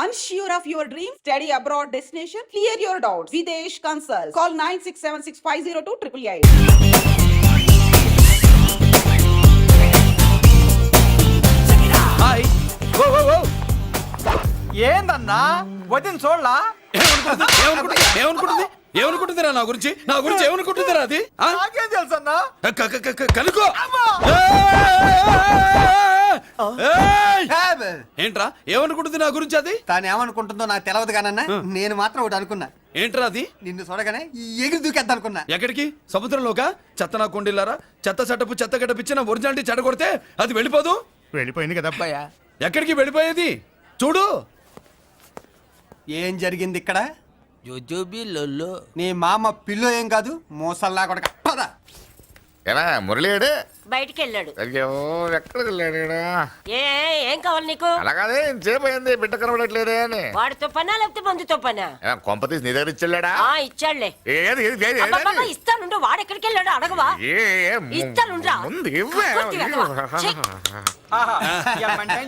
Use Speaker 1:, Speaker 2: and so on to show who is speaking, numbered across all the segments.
Speaker 1: Unsure of your dream? Study abroad destination? Clear your doubts. Videsh Consult. Call 9676502888.
Speaker 2: Hi ఓ ఓ ఓ ఏందన్నా వదిన చూడలా
Speaker 3: ఏమనుకుంటుందిరా నా గురించి ఏమనుకుంటుందిరా అది
Speaker 2: నాకేం తెలుసు అన్నా
Speaker 3: కనుకో ఏంట్రా ఏమనుకుంటుంది నా గురించి అది
Speaker 4: తాను ఏమనుకుంటుందో నాకు తెలియదు కానన్నా నేను మాత్రం ఒకటి అనుకున్నా.
Speaker 3: ఏంట్రా అది?
Speaker 4: నిన్ను చూడగానే ఎగిరి దూకేద్దాం అనుకున్నా.
Speaker 3: ఎక్కడికి? సముద్రంలోకా? చెత్త నా కొండిల్లారా, చెత్త సెటపు చెత్త గడపిచ్చిన ఒరిజినాలిటీ చెడగొడితే అది వెళ్ళిపోదు.
Speaker 2: వెళ్ళిపోయింది కదా అబ్బాయా.
Speaker 3: ఎక్కడికి వెళ్ళిపోయేది? చూడు
Speaker 4: ఏం జరిగింది ఇక్కడ.
Speaker 2: జోజోబీ లొల్లో
Speaker 4: నీ మామ పిల్లో ఏం కాదు, మోసల్లా కొడక పద.
Speaker 5: ఎలా మురళీడు
Speaker 6: బయటికి వెళ్ళాడు.
Speaker 5: అయ్యో ఎక్కడికి వెళ్ళాడు
Speaker 6: ఏం కావాలి నీకు?
Speaker 5: అలాగే ఇంతసేపు అయింది బిడ్డ కనబడట్లేదే అని.
Speaker 6: వాడితో పనా లేకపోతే మందుతో పనా?
Speaker 5: కొంప తీసి నీ దగ్గర ఇచ్చాడా?
Speaker 6: ఇచ్చాడులే.
Speaker 5: ఏది ఏది ఏది
Speaker 6: అబ్బబ్బబ్బ, ఇస్తానుండు. వాడు ఎక్కడికి వెళ్ళాడు అడగవా? ఇస్తానుండ్రా.
Speaker 5: ముందు ఇవ్వే.
Speaker 6: కొట్టి వెతవా. ఛీ.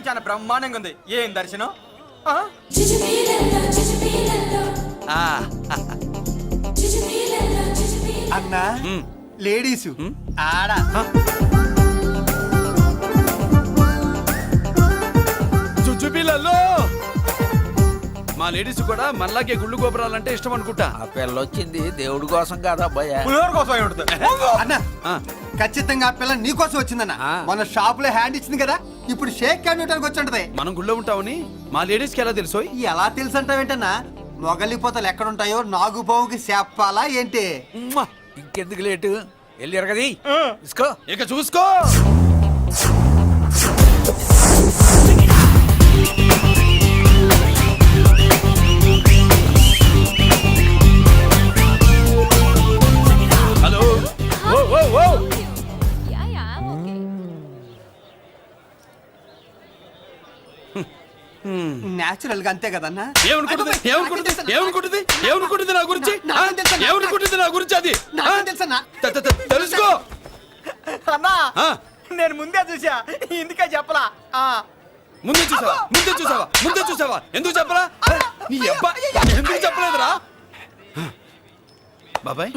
Speaker 2: చాలా బ్రహ్మాండంగా ఉంది. ఏం దర్శనం.
Speaker 4: అన్నా లేడీసు ఆడ
Speaker 3: చుచ్చుపిల్లల్లో మా లేడీస్ కూడా మనలాగే గుళ్ళు గోపురాలంటే ఇష్టం అనుకుంటా.
Speaker 7: ఆ పిల్ల వచ్చింది దేవుడి కోసం కాదు అబ్బాయి,
Speaker 2: పులిహోర కోసం అయి ఉంటుంది.
Speaker 4: అన్నా ఖచ్చితంగా ఆ పిల్ల నీ కోసం వచ్చిందన్న. మన షాప్ లో హ్యాండ్ ఇచ్చింది కదా, ఇప్పుడు షేక్ హ్యాండ్ ఇవ్వడానికి వచ్చి ఉంటది.
Speaker 3: మనం గుళ్ళో ఉంటామని మా లేడీస్ కి ఎలా తెలుసు?
Speaker 4: ఎలా తెలుసు అంటావేంటన్నా? మొగలిపోతలు ఎక్కడుంటాయో నాగుబావుకి చెప్పాలా ఏంటి?
Speaker 7: ఇంకెందుకు లేటు వెళ్ళారు కదా తీసుకో.
Speaker 3: ఇక చూసుకో. హలో ఓ ఓ ఓ
Speaker 4: నేచురల్ గా అంతే కదన్నా.
Speaker 3: ఏమనుకుంటుంది నా గురించి? ఏమనుకుంటుంది నా గురించి అది? తెలుసుకో
Speaker 2: అన్నా నేను ముందే చూసా, ఇందుకే చెప్పలా.
Speaker 3: ముందే చూసావా? ఎందుకు చెప్పరా? నీ అబ్బా ఎందుకు చెప్పలేదురా? బాబాయ్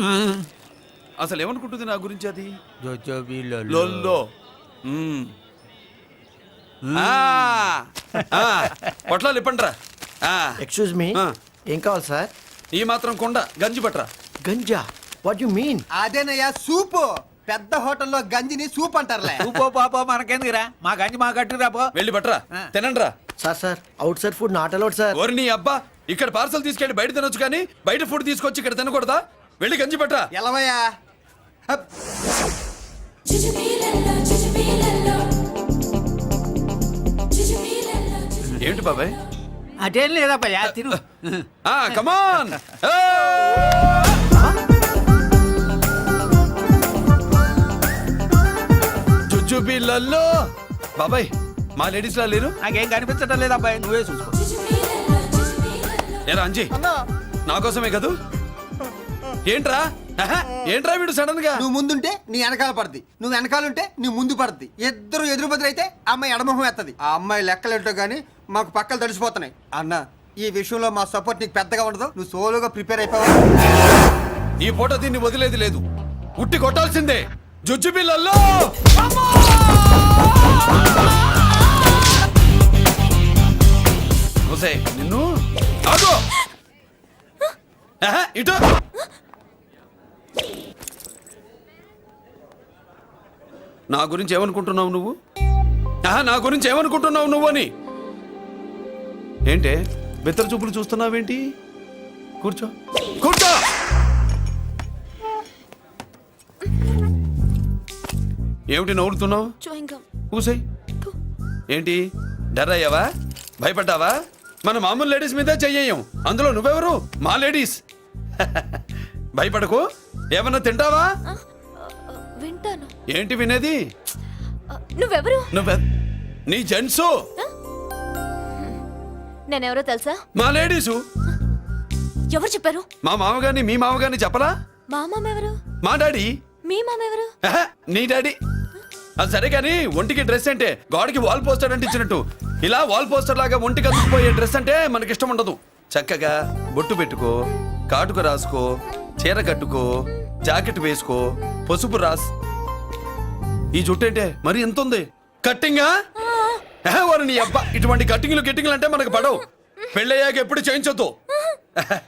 Speaker 3: అసలు ఏమనుకుంటుంది నా గురించి అది?
Speaker 7: జోజోబీ
Speaker 3: లొల్లో పొట్లాలు ఇప్పండ్రా.
Speaker 8: ఎక్స్క్యూజ్ మీ, ఏం కావాలి సార్?
Speaker 3: ఈ మాత్రం కొండ గంజి పట్రా.
Speaker 8: గంజా? What you mean?
Speaker 4: అదేనయ్యా సూపు. పెద్ద హోటల్లో గంజిని సూప్ అంటారులే.
Speaker 7: ఊపో పాపో మనకెందుకురా, మా గంజి మా కట్టు రాపో.
Speaker 3: వెళ్ళి పట్రా, తినండ్రా.
Speaker 8: Sir outside food not allowed sir.
Speaker 3: ఓరి నీ అబ్బా, ఇక్కడ పార్సల్ తీసుకెళ్ళి బయట తినొచ్చు కానీ బయట ఫుడ్ తీసుకొచ్చి ఇక్కడ తినకూడదా? వెళ్ళి గంజి పట్రా.
Speaker 4: ఎలవయ్యా.
Speaker 3: ఏంటి బాబాయ్?
Speaker 7: అదేం లేదబ్బా తిను.
Speaker 3: కమాన్. చుచ్చుపిల్లల్లో బాబాయ్ మా లేడీస్ లా లేరు.
Speaker 7: నాకేం కనిపించడం లేదు అబ్బాయి, నువ్వే చూసుకో.
Speaker 3: ఏరా అంజీ, నా కోసమే కదూ? ఏంట్రా వీడు సడన్ గా?
Speaker 4: నువ్వు ముందుంటే నీ వెనకాల పడుద్ది, నువ్వు వెనకాలంటే నీ ముందు పడుద్ది. ఇద్దరు ఎదురు బదులు అయితే అమ్మాయి ఎడమొహం ఎత్తది. ఆ అమ్మాయి లెక్కలేంటో గానీ మాకు పక్కలు తడిసిపోతున్నాయి. అన్న ఈ విషయంలో మా సపోర్ట్ నీకు పెద్దగా ఉండదు. నువ్వు సోలోగా ప్రిపేర్ అయిపోవా.
Speaker 3: ఈ పూట దీన్ని వదిలేది లేదు, ఉట్టి కొట్టాల్సిందే. జుజ్జుబిళ్ళల్లో నిన్ను ఆగు. ఇటు నా గురించి ఏమనుకుంటున్నావు నువ్వు అని? ఏంటే బెత్తర చూపులు చూస్తున్నావేంటి? కూర్చో. ఏమిటి నవ్వుతున్నావు? కూసై. ఏంటి డర్ అయ్యావా? భయపడ్డావా? మన మామూలు లేడీస్ మీద చెయ్యం, అందులో నువ్వెవరు? మా లేడీస్. భయపడకు. ఏమన్నా తింటావా?
Speaker 9: వింటాను.
Speaker 3: ఏంటి వినేది?
Speaker 9: నువ్వెవరు?
Speaker 3: నీ జెంట్సు.
Speaker 9: నేనెవరో తెలుసా?
Speaker 3: మా లేడీసు.
Speaker 9: ఎవరు చెప్పారు?
Speaker 3: మా మామగారిని మీ మామగారిని చెప్పలా?
Speaker 9: మా మామ ఎవరు?
Speaker 3: మా డాడీ.
Speaker 9: మీ మామ ఎవరు?
Speaker 3: నీ డాడీ. అది సరే కానీ ఒంటికి డ్రెస్ అంటే గోడకి వాల్ పోస్టర్ అంటించినట్టు ఇలా వాల్ పోస్టర్ లాగా ఒంటికి అందుకుపోయే డ్రెస్ అంటే మనకి ఇష్టం ఉండదు. చక్కగా బొట్టు పెట్టుకో, కాటుక రాసుకో, చీర కట్టుకో, జాకెట్ వేసుకో, పసుపు రాస్. ఈ జుట్టు అంటే మరి ఎంత ఉంది? కట్టింగా వారు నీ అబ్బా. ఇటువంటి కట్టింగ్లు గిట్టింగ్లు అంటే మనకు పడవు. పెళ్ళయ్యాక ఎప్పుడు చేయించొద్దు.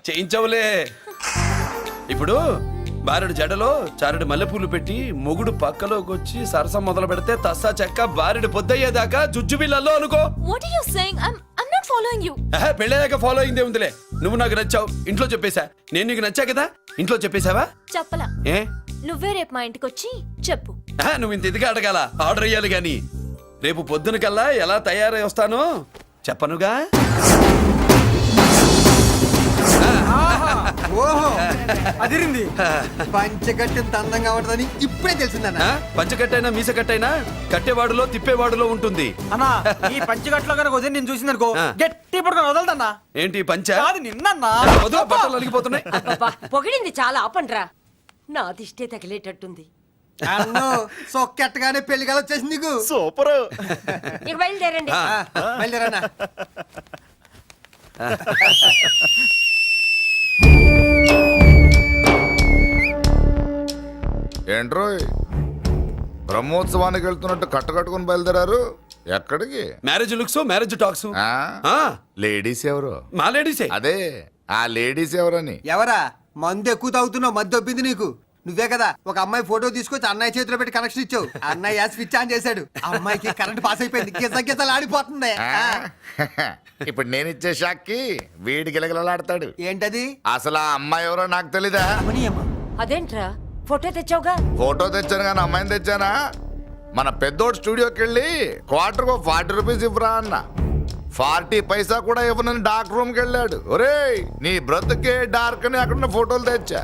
Speaker 3: చేయించవులే. ఇప్పుడు బారెడు జడలో చారెడు మల్లెపూలు పెట్టి మొగుడు పక్కలోకి వచ్చి సరసం మొదలు పెడితే తస్సా చెక్క బారెడు పొద్దయ్యేదాకా జుజ్జు బిళ్ళల్లో అనుకో.
Speaker 9: What are you saying? I'm not following you.
Speaker 3: పెళ్ళయ్యాక ఫాలో అయిందే ఉందిలే. నువ్వు నాకు నచ్చావు, ఇంట్లో చెప్పేశా. నేను నీకు నచ్చా కదా, ఇంట్లో చెప్పేశావా?
Speaker 9: చెప్పలా.
Speaker 3: ఏ
Speaker 9: నువ్వే రేపు మా ఇంటికి వచ్చి చెప్పు.
Speaker 3: నువ్వు ఇంత ఇదిగా అడగాల, ఆర్డర్ అయ్యాలి గాని. రేపు పొద్దున కల్లా ఎలా తయారై వస్తానో చెప్పనుగా.
Speaker 4: ఓహో అదిరింది. పంచగట్టెంత అందంగా ఉంటుందని ఇప్పుడే తెలిసిందన్న.
Speaker 3: పంచకట్టైనా మీసకట్టైనా కట్టేవాడులో తిప్పేవాడులో ఉంటుంది.
Speaker 2: అన్నా ఈ పంచగట్లో కనుక వదిలి నేను చూసిందనుకో
Speaker 3: ఆ.
Speaker 2: గట్టి పడుకొని వదలదన్నా.
Speaker 3: ఏంటి పంచ?
Speaker 2: కాదు నిన్నన్నా.
Speaker 3: వదిలే, బట్టలు అలిగిపోతున్నాయి.
Speaker 6: అబ్బబ్బా, పొగిడింది చాలా ఆపండ్రా. నా దిష్టే తగిలేటట్టుంది.
Speaker 4: అన్ను సొక్కెట్టగానే పెళ్లి కల వచ్చేసింది నీకు.
Speaker 5: సూపర్.
Speaker 6: ఇక బయలుదేరండి.
Speaker 4: బయలుదేరన్నా.
Speaker 5: ఏంట్రో బ్రహ్మోత్సవానికి వెళ్తున్నట్టు కట్టుకొని బయలుదేరారు. ఎక్కడికి?
Speaker 3: Marriage looks, marriage talks.
Speaker 5: Ladies ఎవరు?
Speaker 3: మా లేడీసే.
Speaker 5: అదే ఆ లేడీస్ ఎవరని.
Speaker 4: ఎవరా? మందు ఎక్కువ తాగుతున్నావు, మధ్య దొబ్బింది నీకు. నువ్వే కదా ఒక అమ్మాయి ఫోటో తీసుకొచ్చి అన్నయ్య చేతిలో పెట్టి కనెక్షన్ ఇచ్చావు. అన్నయ్య స్విచ్ ఆన్ చేశాడు, అమ్మాయికి కరెంట్ పాస్ అయిపోయింది. గిజగిజలు ఆడిపోతుంది.
Speaker 5: ఇప్పుడు నేను ఇచ్చే షాక్కి వీడి గిలగిలలాడతాడు.
Speaker 4: ఏంటది?
Speaker 5: అసలు ఆ అమ్మాయి ఎవరో నాకు తెలీదా?
Speaker 6: అదేంట్రా ఫోటో తెచ్చావుగా?
Speaker 5: ఫోటో తెచ్చాను కానీ అమ్మాయిని తెచ్చానా? మన పెద్దోడు స్టూడియోకి వెళ్ళి క్వార్టర్కు 40 రూపీస్ ఇవ్వరా అన్న. 40 పైసా కూడా ఇవ్వనని డార్క్ రూమ్కి వెళ్ళాడు. ఒరేయ్ నీ బ్రతుకే డార్క్ అని అక్కడ ఫోటోలు తెచ్చా.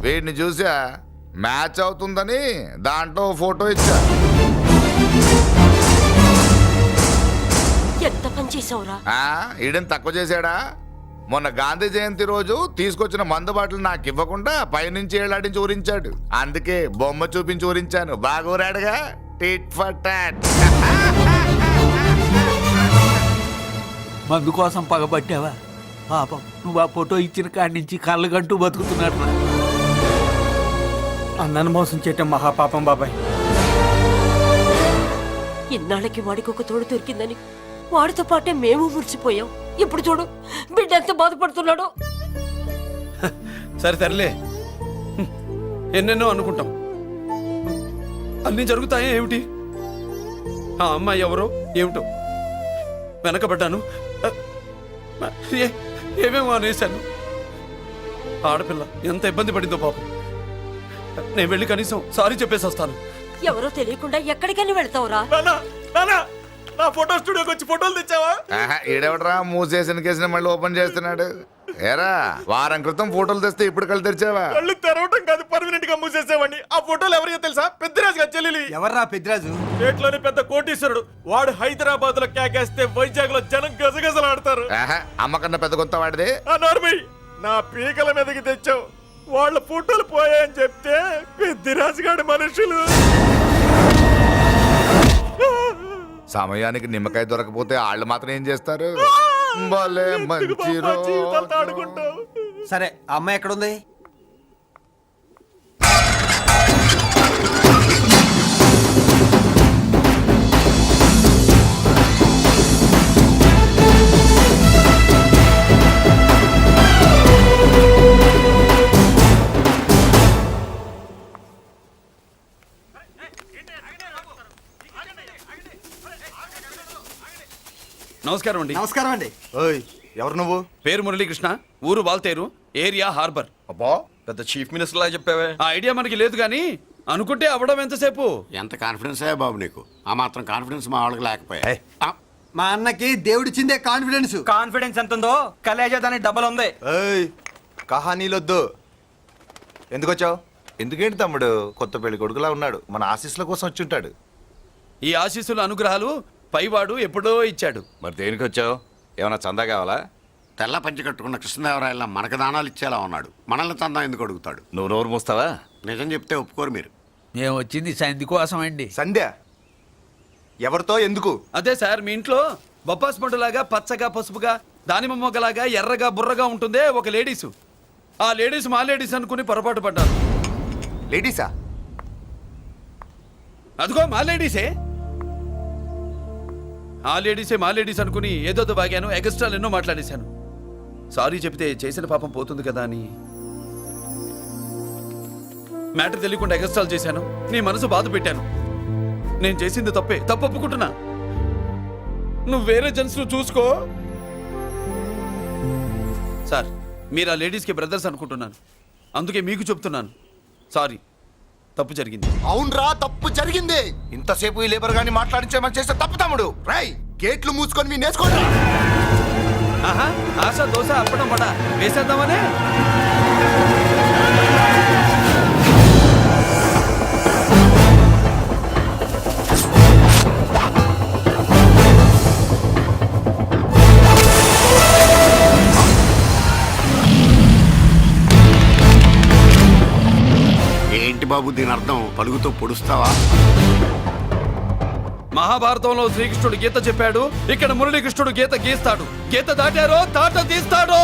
Speaker 5: వీడిని చూసా మ్యాచ్ అవుతుందని దాంట్లో ఫోటో ఇచ్చా.
Speaker 6: ఎంత పని చేసావురా?
Speaker 5: ఈడని తక్కువ చేశాడా? మొన్న గాంధీ జయంతి రోజు తీసుకొచ్చిన మందు బాటలు నాకు ఇవ్వకుండా పైనుంచి ఏళ్ళాడించి ఊరించాడు. అందుకే బొమ్మ చూపించి ఊరించాను. బాగా ఊరాడుగా. Tit for tat.
Speaker 7: మందు కోసం పగబట్టావా? పాపం నువ్వు ఆ ఫోటో ఇచ్చిన కాడి నుంచి కళ్ళు గంటూ బతుకుతున్నాడు.
Speaker 2: అన్నను మోసం చేయటం మహాపాపం బాబాయ్.
Speaker 6: ఇన్నాళ్ళకి వాడికి ఒక తోడు దొరికిందని వాడితో పాటే మేము మురిసిపోయాం. ఇప్పుడు చూడు బిడ్డ ఎంత బాధపడుతున్నాడో.
Speaker 3: సరే తరలే, ఎన్నెన్నో అనుకుంటాం, అన్నీ జరుగుతాయా ఏమిటి? ఆ అమ్మాయి ఎవరో ఏమిటో వెనకబడ్డాను. ఏమేమో అనేశాను. ఆడపిల్ల ఎంత ఇబ్బంది పడిందో పాపం. నేను వెళ్ళి కనీసం సారీ చెప్పేసి వస్తాను.
Speaker 6: ఎవరో తెలియకుండా ఎక్కడికని వెళ్తావురా?
Speaker 2: నా ఫోటో స్టూడియోకి వచ్చి ఫోటోలు తెచ్చావా?
Speaker 5: ఈడెవడరా మూసేసిన కేసుని మళ్ళీ ఓపెన్ చేస్తున్నాడు? ఏరా వారం క్రితం ఫోటోలు తెస్తే ఇప్పుడు కళ్ళు తెరిచావా?
Speaker 2: కళ్ళు తెరవటం కాదు, పర్మనెంట్ గా మూసేసేవాడిని. ఆ ఫోటోలు ఎవరికో తెలుసా? పెద్దరాజు గారి చెల్లెలి.
Speaker 4: ఎవర్రా పెద్దరాజు?
Speaker 2: స్టేట్లోని పెద్ద కోటీశ్వరుడు. వాడు హైదరాబాద్ లో కేకేస్తే వైజాగ్ లో జనం గజగజలాడతారు.
Speaker 5: అమ్మకన్నా పెద్ద కొత్త వాడిదే.
Speaker 2: ఆ నార్మల్ నా పీకల మీదకి తెచ్చావు. వాళ్ళ ఫోటోలు పోయాయని చెప్తే పెద్దిరాజు గారి మనుషులు.
Speaker 5: సమయానికి నిమ్మకాయ దొరకపోతే వాళ్ళు మాత్రం ఏం చేస్తారు? భలే మంచి
Speaker 2: జీవితాలతో ఆడుకుంటావు.
Speaker 4: సరే ఆ అమ్మాయి ఎక్కడుంది?
Speaker 3: నమస్కారం అండి.
Speaker 4: నమస్కారం అండి.
Speaker 5: ఓయ్ ఎవరు నువ్వు?
Speaker 3: పేరు మురళీకృష్ణ, ఊరు వాల్తేరు, ఏరియా హార్బర్.
Speaker 5: అబ్బా
Speaker 3: పెద్ద చీఫ్ మినిస్టర్ లా చెప్పావే. ఆ ఐడియా మనకి లేదు కానీ అనుకుంటే అవ్వడం ఎంతసేపు?
Speaker 10: ఎంత కాన్ఫిడెన్స్ అయ్యా బాబు నీకు? ఆ మాత్రం కాన్ఫిడెన్స్ మా వాళ్ళకి లేకపోయా?
Speaker 4: మా అన్నకి దేవుడిచ్చిందే కాన్ఫిడెన్స్.
Speaker 2: కాన్ఫిడెన్స్ ఎంత ఉందో కలేజా దాని డబల్ ఉంది.
Speaker 11: కహానీలొద్దు. ఎందుకు వచ్చావు? ఎందుకేంటి తమ్ముడు కొత్త పెళ్లి కొడుకులా ఉన్నాడు. మన ఆశీస్సుల కోసం వచ్చి ఉంటాడు.
Speaker 3: ఈ ఆశీస్సుల అనుగ్రహాలు పైవాడు ఎప్పుడో ఇచ్చాడు.
Speaker 11: మరి దేనికి వచ్చావు? ఏమైనా చందా కావాలా?
Speaker 10: తెల్ల పంచి కట్టుకున్న కృష్ణదేవరాయల మనకు దానాలు ఇచ్చేలా ఉన్నాడు. మనల్ని చందా ఎందుకు అడుగుతాడు?
Speaker 11: నువ్వు నోరు మూస్తావా?
Speaker 10: నిజం చెప్తే ఒప్పుకోరు మీరు.
Speaker 7: మేము వచ్చింది సంధి కోసం అండి.
Speaker 11: సంధ్య ఎవరితో ఎందుకు?
Speaker 3: అదే సార్, మీ ఇంట్లో బొప్పాస్ పండులాగా పచ్చగా పసుపుగా దానిమ్మ మొగ్గలాగా ఎర్రగా బుర్రగా ఉంటుందే ఒక లేడీసు. ఆ లేడీస్ మా లేడీస్ అనుకుని పొరపాటు పడ్డాను.
Speaker 11: లేడీసా?
Speaker 3: అదిగో మా లేడీసే. ఆ లేడీసే మా లేడీస్ అనుకుని ఏదో బాగాను, ఎగస్ట్రాలు ఎన్నో మాట్లాడేశాను. సారీ చెప్తే చేసిన పాపం పోతుంది కదా అని మ్యాటర్ తెలియకుండా ఎగస్ట్రాలు చేశాను. నీ మనసు బాధ పెట్టాను. నేను చేసింది తప్పే, తప్పు ఒప్పుకుంటున్నా. నువ్వు వేరే జెంట్స్ చూసుకో. సార్, మీరు ఆ లేడీస్కి బ్రదర్స్ అనుకుంటున్నాను, అందుకే మీకు చెప్తున్నాను. సారీ, తప్పు జరిగింది.
Speaker 11: అవునరా, తప్పు జరిగింది. ఇంతసేపు ఈ లేబర్ గాని మాట్లాడించేమని చేస్తే తప్పు తమ్ముడు. రై, గేట్లు మూసుకొని మీ నేర్చుకోండి.
Speaker 3: ఆహా, ఆశ దోశ అప్పడం పడ వేసేద్దామనే.
Speaker 10: ఏంటి బాబు దీని అర్థం? పలుగుతో పొడుస్తావా?
Speaker 3: మహాభారతంలో శ్రీకృష్ణుడు గీత చెప్పాడు, ఇక్కడ మురళీకృష్ణుడు గీత గీస్తాడు. గీత దాటారో తాట తీస్తాడు.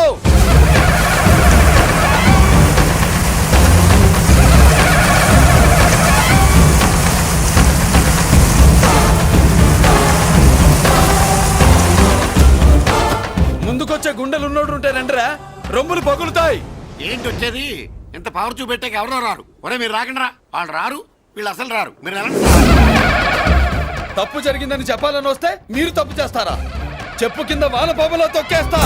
Speaker 3: ముందుకొచ్చే గుండెలున్నోడు ఉంటే రండిరా, రొమ్ములు పగులుతాయి.
Speaker 10: ఏంటి వచ్చేది? ఇంత పవర్ చూపెట్టాక ఎవరో రారు. ఒరే మీరు రాకండి రా. వాళ్ళు రారు, వీళ్ళు అసలు రారు. మీరు ఎలా?
Speaker 3: తప్పు జరిగిందని చెప్పాలని వస్తే మీరు తప్పు చేస్తారా? చెప్పు కింద వాన పాపలో తొక్కేస్తా.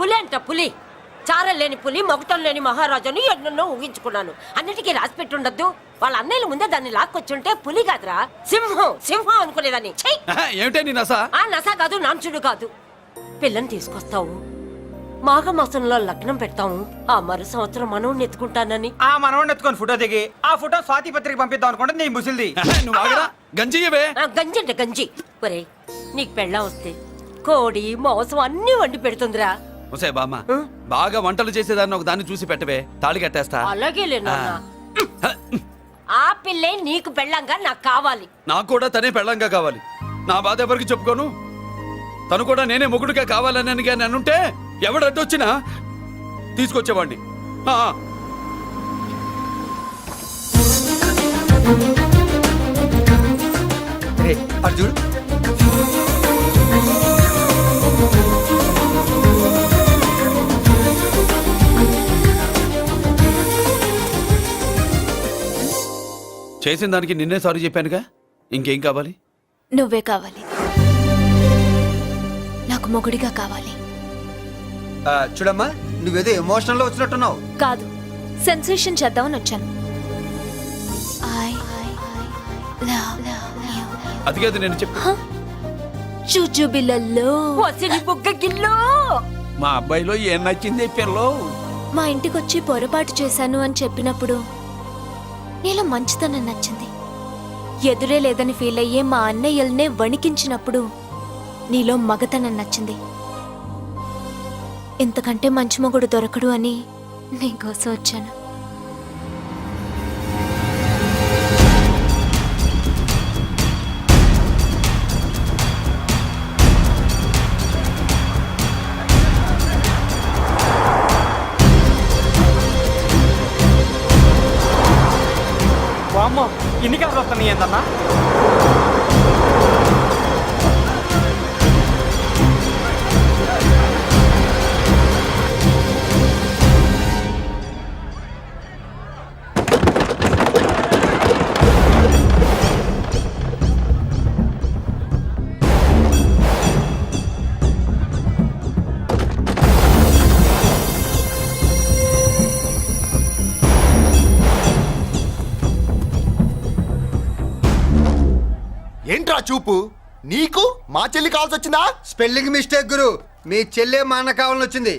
Speaker 6: పులి అంట పులి, చారం లేని పులి, మొగటం లేని మహారాజుని ఎన్నెన్నో ఊహించుకున్నాను. అన్నిటికీ రాసి పెట్టుండద్దు. వాళ్ళ అన్నయ్యల ముందే దాన్ని లాక్కొచ్చుంటే పులి కాదురా, సింహం. సింహం అనుకునేదాన్ని.
Speaker 3: ఏమిటే నీ నస?
Speaker 6: ఆ నస కాదు, నాంచుడు కాదు. పిల్లని తీసుకొస్తావు, మాఘమాసంలో లగ్నం పెడతాము, ఆ మరు సంవత్సరం మనోడిని ఎత్తుకుంటానని.
Speaker 4: ఆ మనోడిని ఎత్తుకొని ఫోటో దిగి ఆ ఫోటో స్వాతి పత్రిక పంపిద్దాం అనుకుంటే నీ ముసిల్ది.
Speaker 3: నువ్వు ఆగరా, గంజియవే.
Speaker 6: గంజి అంటే గంజి. ఒరే, నీకు పెళ్ళం వస్తే కోడి మాంసం అన్ని వండి పెడుతుందిరా.
Speaker 3: ఒసే బామ్మ, బాగా వంటలు చేసేదాన్ని ఒక దాన్ని చూసి పెట్టవే, తాళి కట్టేస్తా.
Speaker 6: అలాగే లేనా? ఆ పిల్లే నీకు పెళ్ళంగా నాకు కావాలి.
Speaker 3: నాకు కూడా తనే పెళ్ళంగా కావాలి. నా బాధ ఎవరికి చెప్పుకోను. తను కూడా నేనే మొగుడుగా కావాలని కానీ అనుంటే ఎవడడ్డొచ్చినా తీసుకొచ్చేవాడిని.
Speaker 4: అర్జున్,
Speaker 3: చేసిన దానికి నిన్నే సారీ చెప్పానుగా, ఇంకేం కావాలి?
Speaker 9: నువ్వే కావాలి, నాకు మొగుడిగా కావాలి.
Speaker 4: చూడమ్మా, నువ్వేదో ఎమోషనల్ లో వచ్చినట్టున్నావు.
Speaker 9: కాదు, సెన్సేషన్ చేద్దామని వచ్చాను.
Speaker 3: అది కాదు నేను చెప్పు.
Speaker 9: చుచుబిళ్ళల్లో
Speaker 6: బుగ్గ గిల్లో
Speaker 7: మా అబ్బాయిలో ఏం నచ్చింది పిల్లో?
Speaker 9: మా ఇంటికొచ్చి పొరపాటు చేశాను అని చెప్పినప్పుడు నీలో మంచితనం నచ్చింది. ఎదురే లేదని ఫీల్ అయ్యే మా అన్నయ్యల్నే వణికించినప్పుడు నీలో మగతనం నచ్చింది. ఇంతకంటే మంచి మొగుడు దొరకడు అని నీకోసం వచ్చాను.
Speaker 4: వామ్మో, ఇన్ని కాదు వస్తున్నాయి ఏందన్నా?
Speaker 11: ఏంట్రా చూపు నీకు మా చెల్లి కావాల్సి వచ్చిందా?
Speaker 4: స్పెల్లింగ్ మిస్టేక్ గురు. మీ చెల్లె మా అన్న కావాలని వచ్చింది.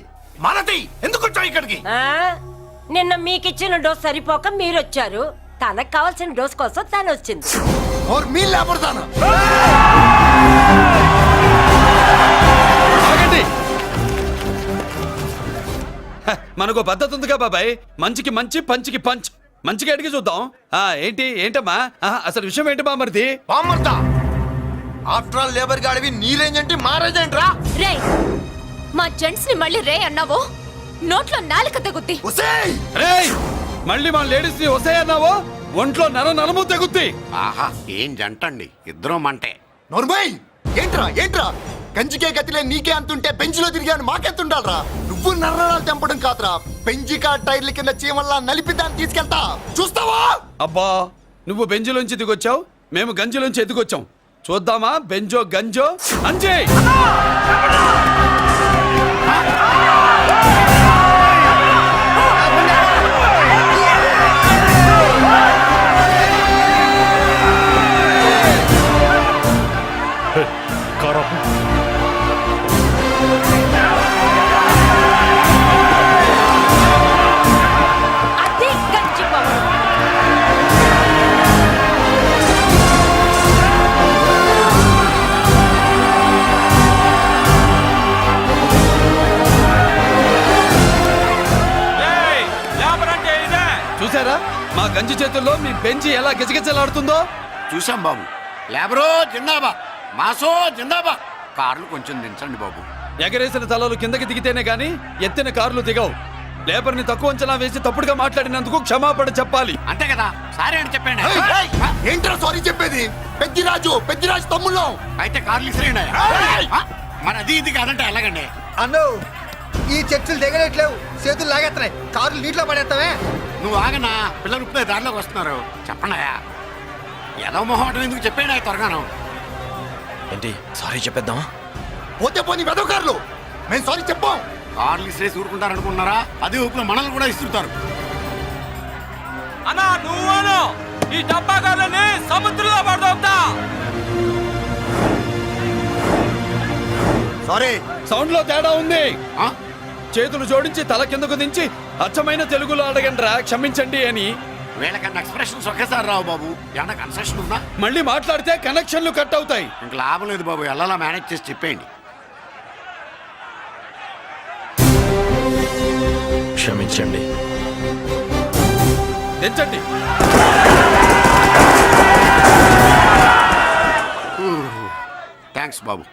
Speaker 10: మనది ఎందుకు వచ్చావు ఇక్కడికి?
Speaker 6: నిన్న మీకిచ్చిన డోస్ సరిపోక మీరొచ్చారు. తనకు కావాల్సిన డోస్ కోసం తను వచ్చింది.
Speaker 11: और मी లేపడతాను.
Speaker 3: ఆగండి. హ, మనకు పద్ధతి ఉందిగా బాబాయ్. మంచికి మంచి, పంచికి పంచ్. మంచిగా అడిగి చూద్దాం. ఏంటమ్మా అసలు విషయం ఏంటి బామర్ది?
Speaker 11: బామ్మర్తా ఆఫ్టర్ ఆల్ లేబర్ గాడివి నీ రేంజ్ అంటే మా రేంజ్ ఏంట్రా?
Speaker 9: రే, మా జెంట్స్ ని మళ్ళీ రే అన్నావో నోట్లో నాలుక తగుద్ది.
Speaker 11: ఒసేయ్
Speaker 3: రేయ్, మళ్ళీ మా లేడీస్ ని వస్తాయన్నావో ఒంట్లో నరము తెగుద్ది.
Speaker 10: ఆహా ఏం జంటండి, ఇద్దరం మంటే.
Speaker 11: నోర్మై ఏంట్రా ఏంట్రా కంచికే గతిలే నీకే అంతుంటే బెంచ్లో తిరిగాను మాకెంతుండాలరా? నువ్వు నర్రాలు తెంపడం కాదురా, బెంజికా టైర్ల కింద చీమల్లా నలిపి దాన్ని తీసుకెళ్తా చూస్తావా?
Speaker 3: అబ్బా, నువ్వు బెంజులోంచి దిగొచ్చావు, మేము గంజిలోంచి ఎదిగొచ్చాం. చూద్దామా బెంజో గంజో అంజే.
Speaker 6: అది గంజి పవర్.
Speaker 3: చూసారా మా గంజి చేతుల్లో మీ బెంచి ఎలా గిజగిజలాడుతుందో?
Speaker 10: చూసాం బాబు. లేబరో జిందాబా, మాసో జిందాబా. కార్లు కొంచెం దించండి బాబు.
Speaker 3: ఎగరేసిన తలలు కిందకి దిగితేనే గాని ఎత్తిన కార్లు దిగవు. లేబర్ ని తక్కువ అంచనా వేసి తప్పుడుగా మాట్లాడినందుకు క్షమాపణ చెప్పాలి.
Speaker 10: అంతే కదా, సారీ అని చెప్పండి.
Speaker 11: ఏంట్రా సారీ చెప్పేది? పెద్దిరాజు తమ్ముళ్ళం.
Speaker 10: అయితే కార్లు ఇసిరేయండి. మరి అది ఇది కాదంటే ఎలాగండి?
Speaker 4: అన్నో ఈ చర్చలు దిగలేట్లేవు, చేతులు లాగేస్తున్నాయి, కారులు నీటిలో పడేస్తావే.
Speaker 10: నువ్వు ఆగనా, పిల్లలు ఇప్పుడే దారిలోకి వస్తున్నారు. చెప్పండియా, ఏదో మొహం ఎందుకు చెప్పేయండి త్వరగాను.
Speaker 8: ఏంటి సారీ చెప్పేద్దామా?
Speaker 11: పోతే పోనీ వెదవ కార్లు, మేము సారీ చెప్పాం.
Speaker 10: కార్లు ఇసిరేసి ఊరుకుంటారనుకున్నారా? అదే ఊపిలో మనల్ని కూడా ఇస్తుంటారు.
Speaker 3: అన్నా నువ్వు ఈ డబ్బాగాలని సముద్రంలో పడదోపుతా.
Speaker 11: సారీ
Speaker 3: సౌండ్ లో తేడా ఉంది.
Speaker 10: ఆ?
Speaker 3: చేతులు జోడించి తల కిందకు దించి అచ్చమైన తెలుగులో అడగండి రా క్షమించండి అని.
Speaker 10: వీళ్ళకన్నా ఎక్స్ప్రెషన్స్ ఒకేసారి రావు బాబు. ఏమన్నా కన్సెషన్ ఉందా?
Speaker 3: మళ్ళీ మాట్లాడితే కనెక్షన్లు కట్ అవుతాయి.
Speaker 10: ఇంక లాభం లేదు బాబు, ఎలా మేనేజ్ చేసి చెప్పేయండి.
Speaker 8: క్షమించండి.
Speaker 3: తెచ్చండి.
Speaker 10: థ్యాంక్స్ బాబు.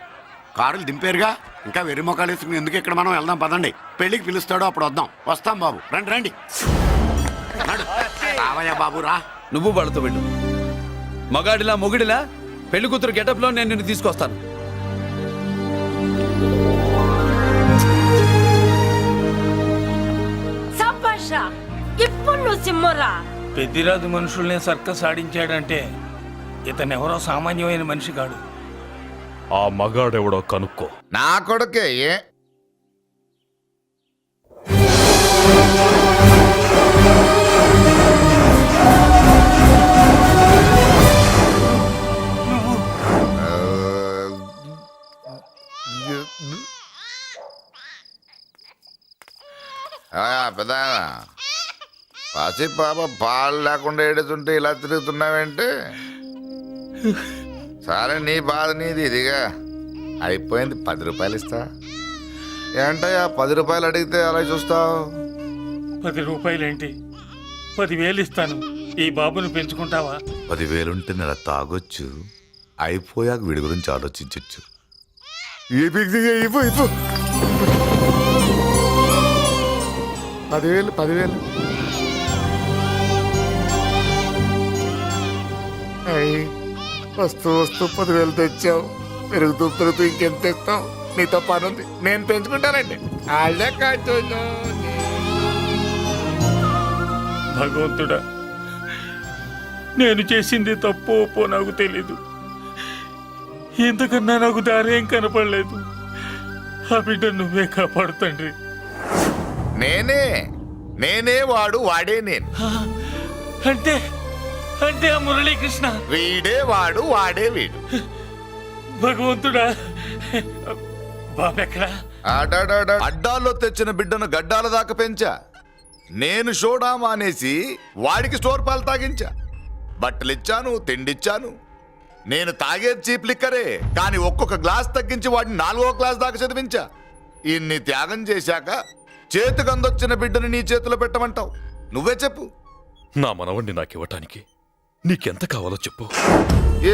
Speaker 10: కారులు దింపారుగా, ఇంకా వెర్రి మొక్కలు వేసుకుని ఎందుకు ఇక్కడ మనం వెళ్దాం పదండి. పెళ్ళికి పిలుస్తాడో అప్పుడు వద్దాం. వస్తాం బాబు, రండి రండి. రావయ్యా బాబు రా.
Speaker 3: నువ్వు వాళ్ళతో వెళ్ళు. మగాడిలా మొగుడిలా పెళ్లి కూతురు గెటప్ లో నేను నిన్ను తీసుకొస్తాను.
Speaker 6: సంభాష, ఇప్పుడు నువ్వు సింహరా.
Speaker 7: పెద్దిరాజు మనుషుల్ని సర్కస్ ఆడించాడంటే ఇతనెవరో సామాన్యమైన మనిషి కాడు.
Speaker 2: ఆ మగాడెవడో కనుక్కో.
Speaker 5: నా కొడుకే ఏ పెద్ద పసి పాప పాలు లేకుండా ఏడుతుంటే ఇలా తిరుగుతున్నావేంటి? సరే నీ బాధ నీది, ఇదిగా అయిపోయింది. 10 రూపాయలు ఇస్తా. ఏంటయ్యా 10 రూపాయలు అడిగితే అలా చూస్తావు?
Speaker 7: 10 రూపాయలేంటి, 10,000 ఇస్తాను. ఈ బాబుని పెంచుకుంటావా?
Speaker 5: 10,000 ఉంటే నెల తాగొచ్చు, అయిపోయాక వీడి గురించి ఆలోచించచ్చు. 10,000 వస్తూ 10,000 తెచ్చావు. పెరుగుతూ ఇంకెంత తెస్తావు? నీతో పనుంది, నేను పెంచుకుంటానండి.
Speaker 7: భగవంతుడా, నేను చేసింది తప్పు ఒప్పో నాకు తెలీదు. ఇంతకన్నా నాకు దారేం కనపడలేదు. ఆ బిడ్డ నువ్వే కాపాడు తండ్రి.
Speaker 5: నేనే వాడు, వాడే నేను.
Speaker 7: అంటే అంటే ఆ మురళీకృష్ణ
Speaker 5: వీడే వాడు వాడే వీడు.
Speaker 7: భగవంతుడా. బాబెక్కడా?
Speaker 5: అడ్డాల్లో తెచ్చిన బిడ్డను గడ్డాల దాకా పెంచా. నేను షోడా మానేసి వాడికి స్టోర్ పాలు తాగించా. బట్టలిచ్చాను, తిండిచ్చాను. నేను తాగేది చీప్ లిక్కరే, కానీ ఒక్కొక్క గ్లాస్ తగ్గించి వాడిని 4వ క్లాస్ దాకా చదివించా. ఇన్ని త్యాగం చేశాక చేతికి అందొచ్చిన బిడ్డను నీ చేతిలో పెట్టమంటావు? నువ్వే చెప్పు.
Speaker 8: నా మనవణ్ణి నాకివ్వటానికి నీకెంత కావాలో చెప్పు.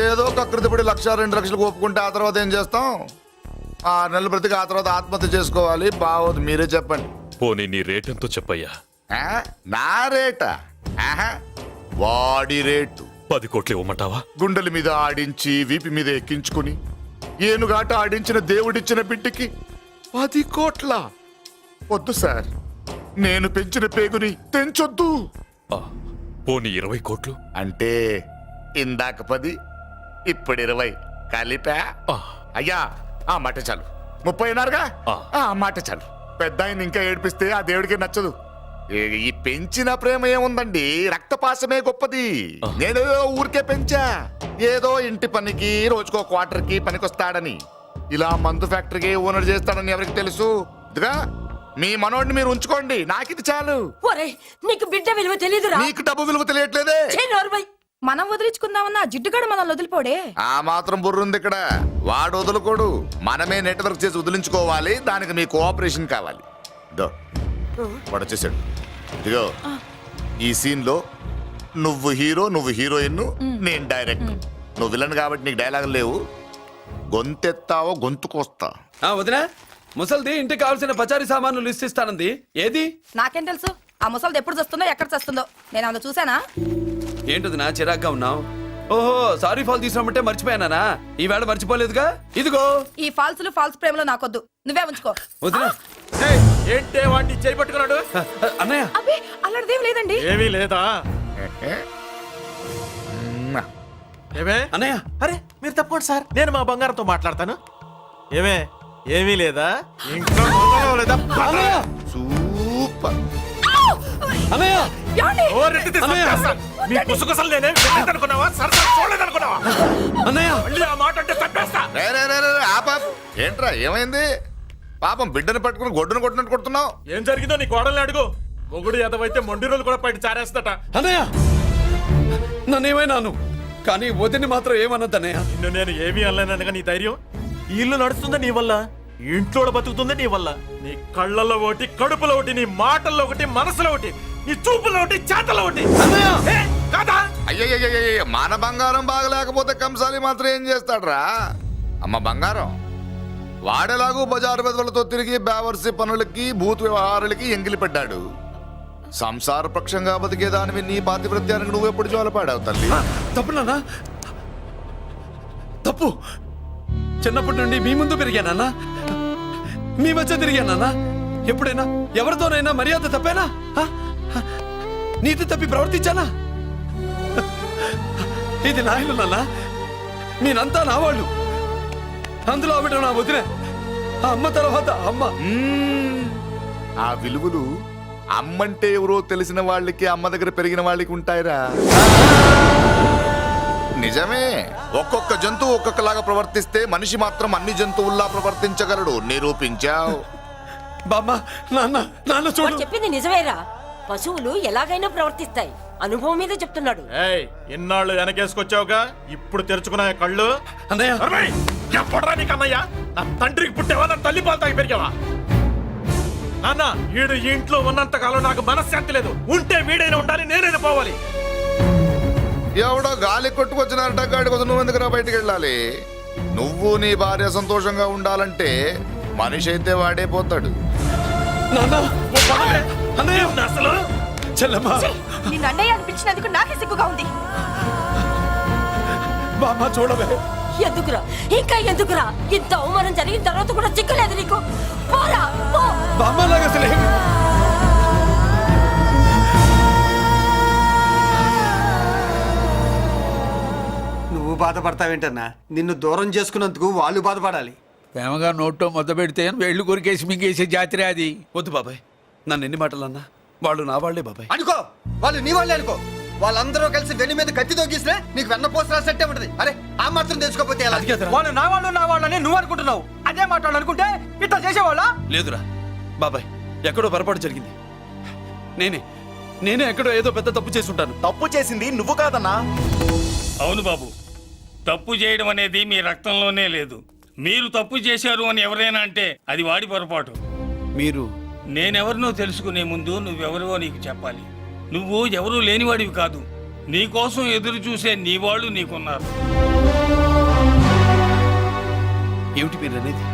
Speaker 5: ఏదో కకృతిపడి 1,00,000 2 లక్షలకు ఒప్పుకుంటే ఆ తర్వాత ఏం చేస్తాం? 6 నెలలు బ్రతికి ఆ తర్వాత ఆత్మహత్య చేసుకోవాలి. బావోదు, మీరే చెప్పండి.
Speaker 8: పోనీ నీ రేటెంతో చెప్పయ్యా.
Speaker 5: నా రేటా? వాడి రేటు
Speaker 8: 10 కోట్లు ఇవ్వమంటావా?
Speaker 5: గుండెల మీద ఆడించి వీపి మీద ఎక్కించుకుని ఏనుగాట ఆడించిన దేవుడిచ్చిన బిడ్డకి 10 కోట్ల? వద్దు సార్, నేను పెంచిన పేగుని తెంచొద్దు.
Speaker 8: ఆ, పోనీ 20 కోట్లు?
Speaker 5: అంటే ఇందాక 10 ఇప్పుడు 20 కలిపా?
Speaker 8: ఆ.
Speaker 5: అయ్యా ఆ మాట చాలు. 30 అన్నారుగా?
Speaker 8: ఆ.
Speaker 5: ఆ మాట చాలు. పెద్ద ఆయన ఇంకా ఏడిపిస్తే ఆ దేవుడికి నచ్చదు. ఈ పెంచిన ప్రేమ ఏముందండి, రక్తపాసమే గొప్పది. నేనేదో ఊరికే పెంచా, ఏదో ఇంటి పనికి రోజుకో క్వార్టర్కి పనికొస్తాడని. ఇలా మందు ఫ్యాక్టరీకి ఓనర్ చేస్తాడని ఎవరికి తెలుసు? ఇదిగా మీ మనోడిని మీరు ఉంచుకోండి, నాకిది చాలు.
Speaker 6: ఒరే నీకు బిడ్డ విలువ తెలీదురా?
Speaker 5: నీకు డబ్బు విలువ తెలియట్లేదే.
Speaker 1: మనం వదిలించుకుందామన్నా జిడ్డుగాడు మనం వదిలిపోడే.
Speaker 5: ఆ మాత్రం బుర్రుంది ఇక్కడ. వాడు వదులుకోడు, మనమే నెట్వర్క్ చేసి వదిలించుకోవాలి. దానికి మీ కోఆపరేషన్ కావాలి. దో వాడు వచ్చేసాడు. ఇదిగో ఈ సీన్ లో నువ్వు హీరో, నువ్వు హీరోయిన్, నేను డైరెక్ట్. నువ్వు విలన్ కాబట్టి నీకు డైలాగ్ లేవు. గొంతెత్తావో గొంతుకొస్తా.
Speaker 3: వదినా, ముసల్ది ఇంటికి కావాల్సిన పచారీ సామాన్లు లిస్ట్ ఇస్తానంది. ఏది?
Speaker 1: నాకేం తెలుసు ఆ ముసలిది ఎప్పుడు చస్తుందో ఎక్కడ చస్తుందో? నేను అందులో చూసానా?
Speaker 3: ఏంటదినా చిరాగ్గా ఉన్నావు? ఓహో, సారీ ఫాల్ తీసుకురామంటే మర్చిపోయానా? ఈవేళ మర్చిపోలేదుగా. ఇదిగో
Speaker 1: ఈ ఫాల్స్ ప్రేమలో నాకొద్దు, నువ్వే ఉంచుకో.
Speaker 3: వదినా.
Speaker 2: ఏంటే వాడిని చేయి పట్టుకున్నాడు?
Speaker 3: అన్నయ్య,
Speaker 1: అబ్బే అలాంటిదేం లేదండి.
Speaker 2: ఏమీ లేదా? ఏమే
Speaker 3: అన్నయ్య,
Speaker 2: అరే మీరు తప్పకుండా సార్, నేను మా బంగారంతో మాట్లాడతాను. ఏమే ఏమీ లేదా? ఇంకా లేదా?
Speaker 5: సూపర్.
Speaker 3: అన్నయ్య,
Speaker 2: ఓ రెడ్డి చంపేస్తా. మీ కుసుకుసలు నేనేం అనుకున్నావా? సరసరి చూడలేదనుకున్నావా?
Speaker 3: అన్నయ్య,
Speaker 2: మళ్ళీ ఆ మాట అంటే చంపేస్తా.
Speaker 5: రే, రే, రే, రే, ఆపాప్. ఏంట్రా ఏమైంది? పాపం బిడ్డను పట్టుకుని గొడ్డును కొట్టినట్టు కొడుతున్నావు.
Speaker 2: ఏం జరిగిందో నీ కోడల్ని అడుగు. మొగుడు ఎదవైతే మొండి రోజులు కూడా బయట చారేస్తట.
Speaker 3: అన్నయ్య, నన్నేమైనాను కానీ వదిని మాత్రం ఏమన్నదన్నయ్య.
Speaker 2: నిన్ను నేను ఏమీ అనలేనగా నీ ధైర్యం. ఈ ఇల్లు నడుస్తుందా నీ వల్ల, ఇంట్లో బతుకుతుంది నీ వల్ల. నీ కళ్ళల్లో ఒకటి, కడుపులో ఒకటి, నీ మాటల్లో ఒకటి, మనసులో ఒకటి, నీ చూపులో ఒకటి, చేతల్లో ఒకటి. ఏ, కాదా?
Speaker 5: అయ్యయ్యయ్యయ్య, మన బంగారం బాగలేకపోతే కంసాలి మాత్రం ఏం చేస్తాడ్రా? అమ్మ బంగారం వాడేలాగూ బజారు బెదవులతో తిరిగి బేవర్సి పనులకి భూత వ్యవహారాలకి ఎంగిలి పడ్డాడు. సంసార పక్షంగా బతికేదానివి నీ పాతివృత్యానికి నువ్వెప్పుడు జోలపాడావు తల్లి?
Speaker 3: తప్పు నాన్న, తప్పు. చిన్నప్పటి నుండి మీ ముందు పెరిగానన్నా, మీ మధ్య తిరిగానన్నా. ఎప్పుడైనా ఎవరితోనైనా మర్యాద తప్పేనా? నీతి తప్పి ప్రవర్తించానా? ఇది నా ఇల్లు నాన్న, మీరంతా నా వాళ్ళు. అందులో ఆవిడ నా వదిలే, ఆ అమ్మ తర్వాత అమ్మ.
Speaker 5: ఆ విలువలు అమ్మంటే ఎవరో తెలిసిన వాళ్ళకి, అమ్మ దగ్గర పెరిగిన వాళ్ళకి ఉంటాయిరా. నిజమే, ఒక్కొక్క జంతువు ఒక్కొక్కలాగా ప్రవర్తిస్తే మనిషి మాత్రం అన్ని జంతువుల్లా ప్రవర్తించగలడు. నిరూపించావు.
Speaker 3: బామ్మ, నాన్న, నాన్న చూడు.
Speaker 6: చెప్పింది నిజమేరా. పశువులు ఎలాగైనా ప్రవర్తిస్తాయి. అనుభవం మీద చెప్తున్నాడు.
Speaker 2: ఏయ్, ఇన్నాళ్ళు వెనకేసుకొచ్చావుగా, ఇప్పుడు తెరుచుకున్నా కళ్ళు.
Speaker 3: అన్నయ్య,
Speaker 2: ఎప్పుడరా నీకు అన్నయ్య? నా తండ్రికి పుట్టేవా? నా తల్లి పాలు తాగి పెరిగావా? నాన్న, వీడు ఈ ఇంట్లో ఉన్నంత కాలం నాకు మనశ్శాంతి లేదు. ఉంటే వీడైనా ఉండాలి, నేనైనా పోవాలి.
Speaker 5: ఎవడో గాలి కొట్టుకొచ్చినారట, గాడి కోసం నువ్వు ఎందుకురా బయటికి వెళ్ళాలి? నువ్వు నీ భార్య సంతోషంగా ఉండాలంటే మనిషి అయితే వాడే పోతాడు.
Speaker 3: నాన్న,
Speaker 2: ఓ పదవే.
Speaker 3: అన్నయ్య,
Speaker 2: అసలు
Speaker 3: చెల్లమ్మ,
Speaker 1: నిన్ను అన్నయ్య అనిపించినందుకు నాకే సిగ్గుగా ఉంది.
Speaker 3: బామ్మ చూడవే.
Speaker 6: ఎందుకురా, ఇంకా ఎందుకురా? ఇంత అవమానం జరిగిన తర్వాత కూడా చిక్కలేదు నీకు? పోరా, పో.
Speaker 3: బామ్మ లాగా అసలు ఏమి?
Speaker 4: నువ్వు బాధపడతావేంటన్నా? నిన్ను దూరం చేసుకున్నందుకు వాళ్ళు బాధపడాలి.
Speaker 7: ప్రేమగా నోట్లో మొద్ద పెడితే వేళ్ళు కొరికేసి మింగేసే జాతర అది.
Speaker 3: వద్దు బాబాయ్, నన్ను ఎన్ని మాటలు అన్నా వాళ్ళు నా వాళ్లే బాబాయ్.
Speaker 4: అనుకో, వాళ్ళు నీ వాళ్ళే అనుకో. వాళ్ళందరూ కలిసి వెన్ను మీద కత్తి తోగిసినా నీకు వెన్నపోస రాసట్టే ఉంటది. అరే ఆ మాత్రం తెచ్చుకోకపోతే ఎలా?
Speaker 3: అది కదరా.
Speaker 12: వాళ్ళు నా వాళ్ళని నువ్వు అనుకుంటున్నావు. అదే మాట్లాడాలనుకుంటే ఇట్లా చేసేవాళ్ళ.
Speaker 3: లేదురా బాబాయ్, ఎక్కడో పొరపాటు జరిగింది. నేనే ఎక్కడో ఏదో పెద్ద తప్పు చేసి ఉంటాను.
Speaker 2: తప్పు చేసింది నువ్వు కాదన్నా.
Speaker 7: అవును బాబు, తప్పు చేయడం అనేది మీ రక్తంలోనే లేదు. మీరు తప్పు చేశారు అని ఎవరైనా అంటే అది వాడి పొరపాటు.
Speaker 3: మీరు
Speaker 7: నేనెవరినో తెలుసుకునే ముందు నువ్వెవరివో నీకు చెప్పాలి. నువ్వు ఎవరూ లేనివాడివి కాదు. నీకోసం ఎదురు చూసే నీ వాళ్ళు నీకున్నారు.
Speaker 3: ఏమిటి మీరు అనేది?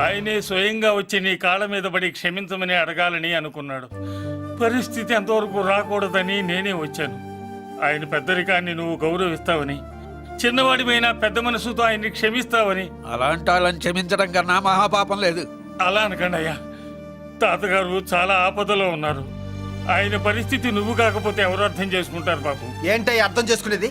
Speaker 7: ఆయనే స్వయంగా వచ్చి నీ కాళ్ళ మీద పడి క్షమించమని అడగాలని అనుకున్నాడు. పరిస్థితి అంతవరకు రాకూడదని నేనే వచ్చాను. ఆయన పెద్దరికాన్ని నువ్వు గౌరవిస్తావని, చిన్నవాడిపైన పెద్ద మనసుతో ఆయన్ని క్షమిస్తావని.
Speaker 12: అలాంటి వాళ్ళని క్షమించడం కన్నా మహాపాపం లేదు.
Speaker 7: అలా అనకండి అయ్యా. తాతగారు చాలా ఆపదలో ఉన్నారు. ఆయన పరిస్థితి నువ్వు కాకపోతే ఎవరు అర్థం చేసుకుంటారు బాబు?
Speaker 4: ఏంటయ్య అర్థం చేసుకునేది?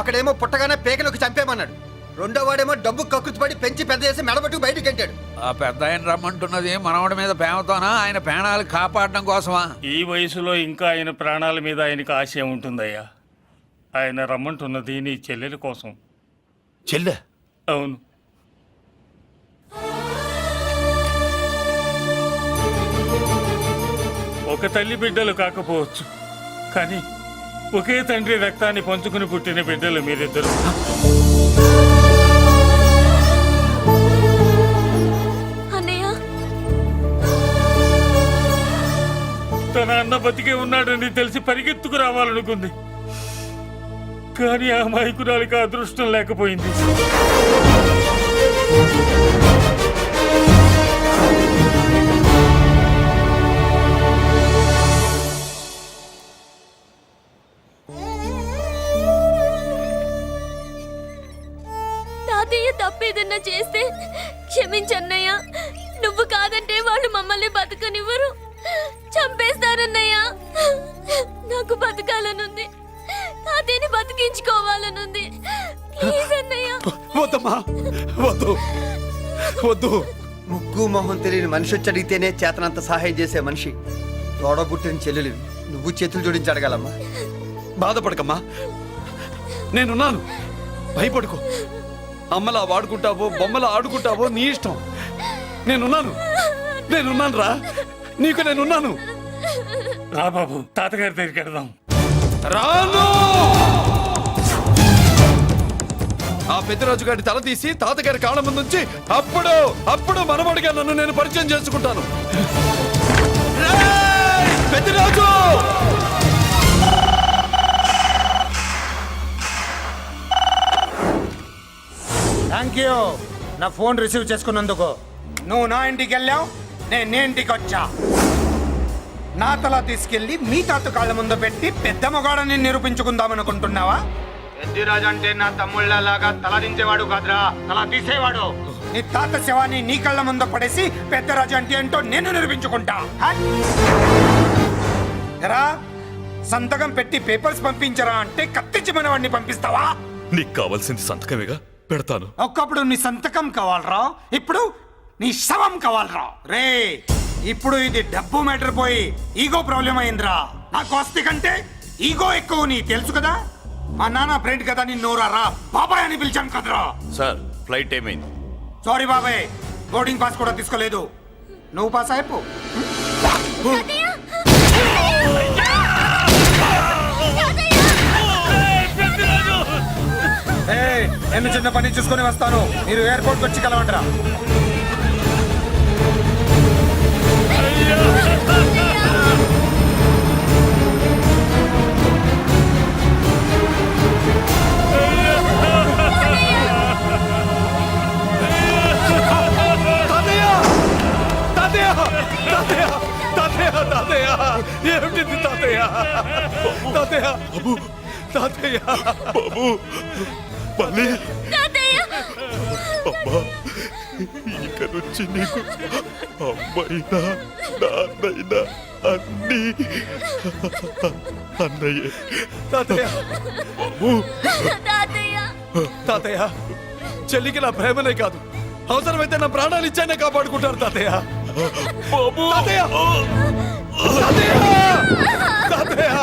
Speaker 4: ఒకడేమో పుట్టగానే పేకలోకి చంపేమన్నాడు, రెండో వాడేమో డబ్బు కక్కుతుపడి పెంచి పెద్ద చేసి మెడబట్టుకు బయటకు గంటాడు.
Speaker 12: ఆ పెద్ద ఆయన రమ్మంటున్నది మనవడి మీద ప్రేమతోనా, ఆయన ప్రాణాలు కాపాడడం కోసమా?
Speaker 7: ఈ వయసులో ఇంకా ఆయన ప్రాణాల మీద ఆయనకు ఆశ ఉంటుందయ్యా. ఆయన రమ్మంటున్నది నీ చెల్లెల కోసం.
Speaker 3: చెల్లె?
Speaker 7: అవును. ఒక తల్లి బిడ్డలు కాకపోవచ్చు, కానీ ఒకే తండ్రి రక్తాన్ని పంచుకుని పుట్టిన బిడ్డలు మీరిద్దరు. తన అన్న బతికే ఉన్నాడని తెలిసి పరిగెత్తుకు రావాలనుకుంది, కానీ ఆ మైకురాలికి అదృష్టం లేకపోయింది.
Speaker 9: తాతయ్య తప్పేదన్నా చేస్తే క్షమించన్నయ్య. నువ్వు కాదంటే వాళ్ళు మమ్మల్ని బతకనివ్వరు, చంపేస్తారన్నయ్యా. నాకు బతకాలనుంది, తాతయ్యని బతికించుకోవాలనుంది. ప్లీజ్ అన్నయ్య.
Speaker 3: వద్దమ్మా, వద్దు వద్దు.
Speaker 4: ముగ్గు మొహం తెలియని మనిషి వచ్చి అడిగితేనే చేతనంత సహాయం చేసే మనిషి తోడబుట్టిన చెల్లెలు నువ్వు చేతులు జోడించి అడగాలమ్మా.
Speaker 3: బాధపడకమ్మా, నేనున్నాను. భయపడుకో. అమ్మలా వాడుకుంటావో బొమ్మలా ఆడుకుంటావో నీ ఇష్టం. నేనున్నాను రా, నీకు నేనున్నాను.
Speaker 7: రా బాబు, తాతగారి దగ్గరికి వెళ్దాం.
Speaker 3: రాను. ఆ పెద్దరాజు గారి తల తీసి తాతగారి కాళ్ళ ముందు నుంచి అప్పుడు మనవడిగా నన్ను నేను పరిచయం చేసుకుంటాను. పెద్దరాజు!
Speaker 12: థ్యాంక్ యూ నా ఫోన్ రిసీవ్ చేసుకున్నందుకు. నువ్వు నా ఇంటికి వెళ్ళావు, నేను నీ ఇంటికి వచ్చా. నా తల తీసుకెళ్లి మీ తాత కాళ్ళ ముందు పెట్టి పెద్ద మొగాడని నిరూపించుకుందామనుకుంటున్నావా? పెద్దిరాజు అంటే నా తమ్ముళ్ళలాగా తల దించేవాడు కాదురా, తల తీసేవాడు. నీ తాత శవాన్ని నీ కళ్ళ ముందు పడేసి పెద్దరాజు అంటే ఏంటో నేను నిరూపించుకుంటా. ఎరా, సంతకం పెట్టి పేపర్స్ పంపించరా అంటే కత్తించి మనవాడిని పంపిస్తావా?
Speaker 8: నీకు కావాల్సింది సంతకమేగా, పెడతాను.
Speaker 12: ఒక్కప్పుడు నీ సంతకం కావాలరా, ఇప్పుడు నీ శవం కావాలరా. రే, ఇప్పుడు ఇది డబ్బు మ్యాటర్ పోయి ఈగో ప్రాబ్లం అయిందిరా. నాకు ఆస్తి కంటే ఈగో ఎక్కువ, నీ తెలుసు కదా. మా నాన్న ఫ్రెండ్ కదా, నిన్ను రా బాబాయ్ అని పిలిచాను కదరా.
Speaker 5: సార్ ఫ్లైట్ ఏమైంది?
Speaker 12: సారీ బాబాయ్, బోర్డింగ్ పాస్ కూడా తీసుకోలేదు. నువ్వు పాస్ అయిపో. నేను చిన్న పని చూసుకొని వస్తాను, మీరు ఎయిర్పోర్ట్కి వచ్చి కలవండిరా.
Speaker 3: ఏమిటి తాతయ్య? తాతయ్య బాబు, తాతయ్య బాబు, పని అమ్మా. ఇక నుంచి నీకు అమ్మైనా నాన్నైనా అన్నీ అన్నయ్యే. తాతయ్య బాబు,
Speaker 9: తాతయ్య
Speaker 3: తాతయ్య చెల్లికి నా ప్రేమనే కాదు, అవసరమైతే నా ప్రాణాలు ఇచ్చానే కాపాడుకుంటారు తాతయ్య. తాతయ్య! తాతయ్య! తాతయ్య!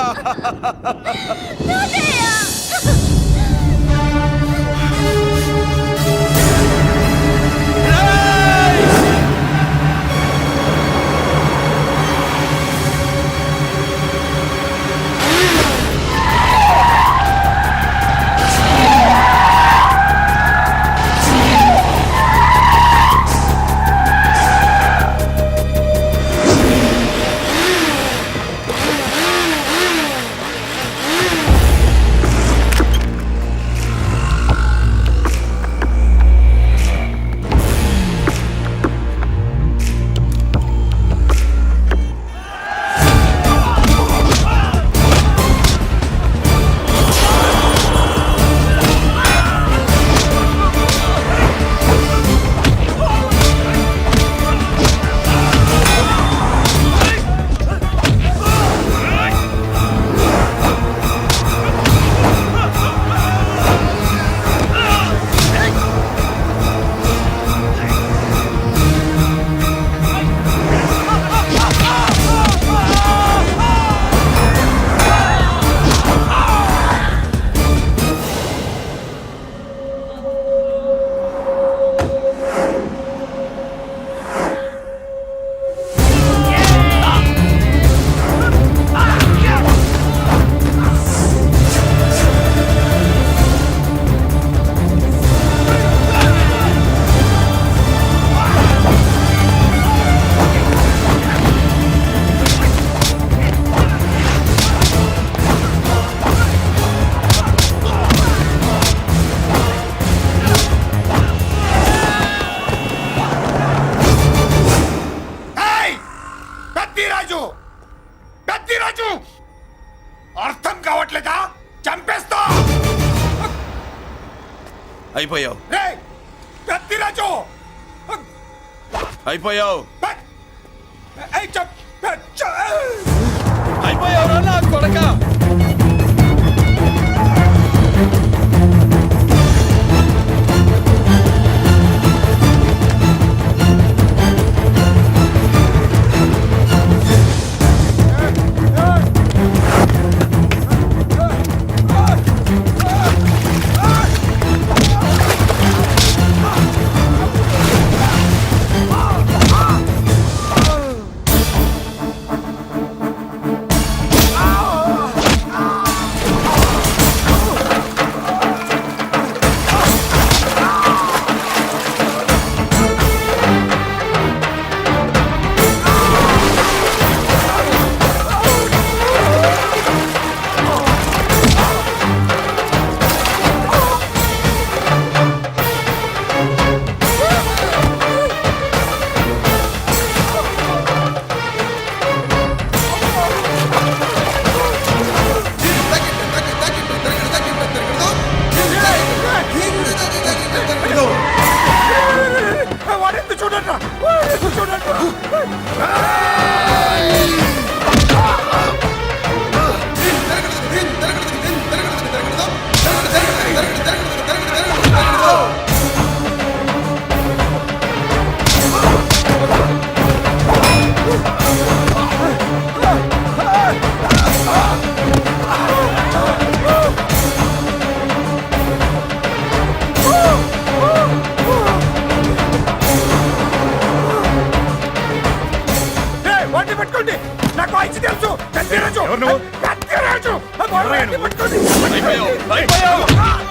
Speaker 12: పెద్దిరాజు పెద్దిరాజు అర్థం కావట్లేదా? చంపేస్తా.
Speaker 3: అయిపోయావు,
Speaker 12: రే పెద్దిరాజు
Speaker 3: అయిపోయావు,
Speaker 12: ఏయ్,
Speaker 3: అయిపోయావు నా కొడక.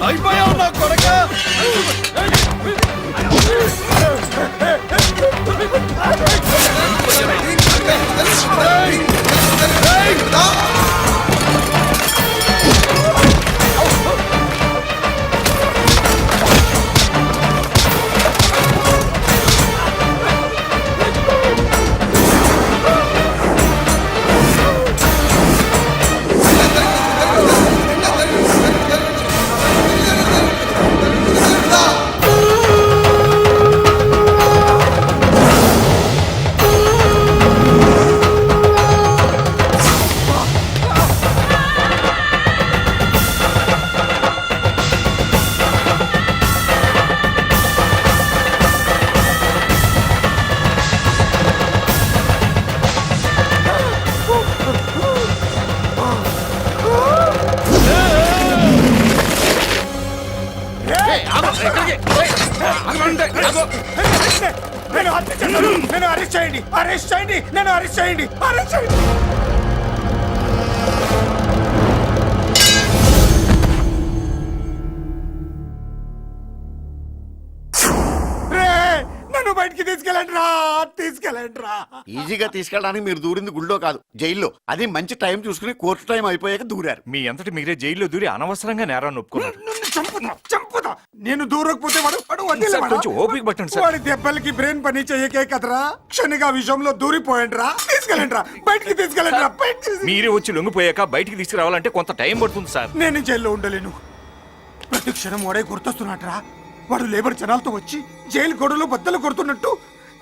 Speaker 3: అయిపోయావు నా కొడక.
Speaker 12: నేను హత్య చేశాను. నేను అరెస్ట్ చేయండి, అరెస్ట్ చేయండి, నన్ను అరెస్ట్ చేయండి, అరెస్ట్ చేయండి. రే, నన్ను బయటికి తీసుకెళ్ళండి రా, తీసుకెళ్ళండి రా.
Speaker 10: ఈజీగా తీసుకెళ్ళడానికి మీరు దూరింది గుళ్ళో కాదు జైల్లో. అది మంచి టైం చూసుకుని కోర్టు టైం అయిపోయాక దూరారు.
Speaker 2: మీ అంతటి మీరే జైల్లో దూరి అనవసరంగా నేరాన్ని ఒప్పుకున్నారు.
Speaker 12: నన్ను చంపుతా, చంపుతా. నేను దూరకపోతే వాడు వదిలేవాడా?
Speaker 2: కొంచెం ఓపిక పట్టండి సార్.
Speaker 12: వాడి దెబ్బలకి బ్రెయిన్ పని చేయకే కదరా, క్షణిగా విషయంలో దూరిపోయండి రా. తీసుకెళ్ళండి రా, బయటికి తీసుకెళ్ళండి రా, బయటికి
Speaker 2: మీరే వచ్చి లొంగిపోయాక బయటికి తీసుకురావాలంటే కొంత టైం పడుతుంది సార్.
Speaker 12: నేను జైల్లో ఉండలేను. ప్రతి క్షణం వాడే గుర్తొస్తున్నట్రా. వాడు లేబర్ జనాలతో వచ్చి జైలు గొడవలు బద్దలు కొడుతున్నట్టు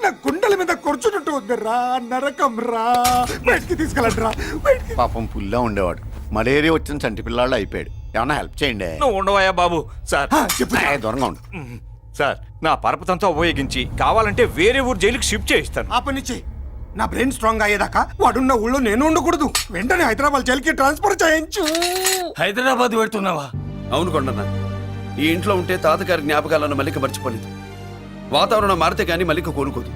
Speaker 12: నా గుండెల మీద కూర్చున్నట్టు ఉందిరా. నరకం రా, బయటికి తీసుకెళ్ళండి రా, బయటికి.
Speaker 10: పాపం పుల్లా ఉండేవాడు, మలేరియా వచ్చిన చంటి పిల్లాళ్ళు అయిపోయాడు. ఏమన్నా హెల్ప్ చేయండి.
Speaker 2: నువ్వు ఉండవయ్యా బాబు. సార్
Speaker 12: చెప్పు.
Speaker 10: దూరంగా ఉండు.
Speaker 2: సార్ నా పరపతంతో ఉపయోగించి కావాలంటే వేరే ఊరు జైలుకి షిఫ్ట్ చేయిస్తాను.
Speaker 12: ఆ పని చెయ్యి. నా బ్రెయిన్ స్ట్రాంగ్ అయ్యేదాకా వాడున్న ఊళ్ళో నేను ఉండకూడదు. వెంటనే హైదరాబాద్ జైలుకి ట్రాన్స్ఫర్ చేయించు.
Speaker 7: హైదరాబాద్ పెడుతున్నావా?
Speaker 3: అవును కొండన్న, ఈ ఇంట్లో ఉంటే తాతగారి జ్ఞాపకాలను మల్లిక మర్చిపోలేదు. వాతావరణం మారితే గానీ మల్లిక కోలుకోదు.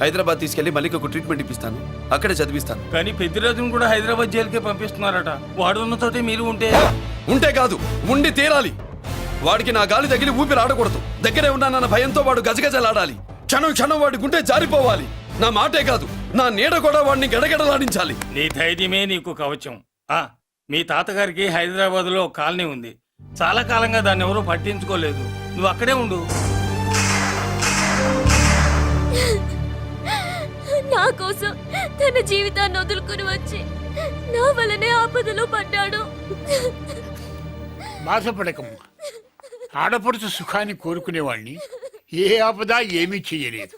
Speaker 3: హైదరాబాద్ తీసుకెళ్లి మల్లికకు ట్రీట్మెంట్ ఇప్పిస్తాను, అక్కడే చదివిస్తాను.
Speaker 7: కానీ పెద్దిరాజును కూడా హైదరాబాద్ జైలుకే పంపిస్తున్నారట. వాడున్న తోటి మీరు
Speaker 3: ఉంటే కాదు, ఉండి తీరాలి. వాడికి నా గాలి తగిలి ఊపిరి ఆడకూడదు. దగ్గరే ఉన్నానన్న భయంతో వాడు గజగజలాడాలి. క్షణం క్షణం వాడి గుండె జారిపోవాలి. నా మాటే కాదు, నా నీడ కూడా వాడిని గడగడలాడించాలి.
Speaker 7: నీ ధైర్యమే నీకు కవచం. మీ తాతగారికి హైదరాబాద్ లో కాలనీ ఉంది. చాలా కాలంగా దాన్ని ఎవరూ పట్టించుకోలేదు. నువ్వు అక్కడే ఉండు.
Speaker 9: నా కోసం తన జీవితాన్ని వదులుకుని వచ్చి నా వల్లనే ఆపదలో పడ్డాడు.
Speaker 13: బాధపడకమ్మా. ఆడపడుచు సుఖాన్ని కోరుకునేవాణ్ణి ఏ ఆపద ఏమీ చెయ్యలేదు.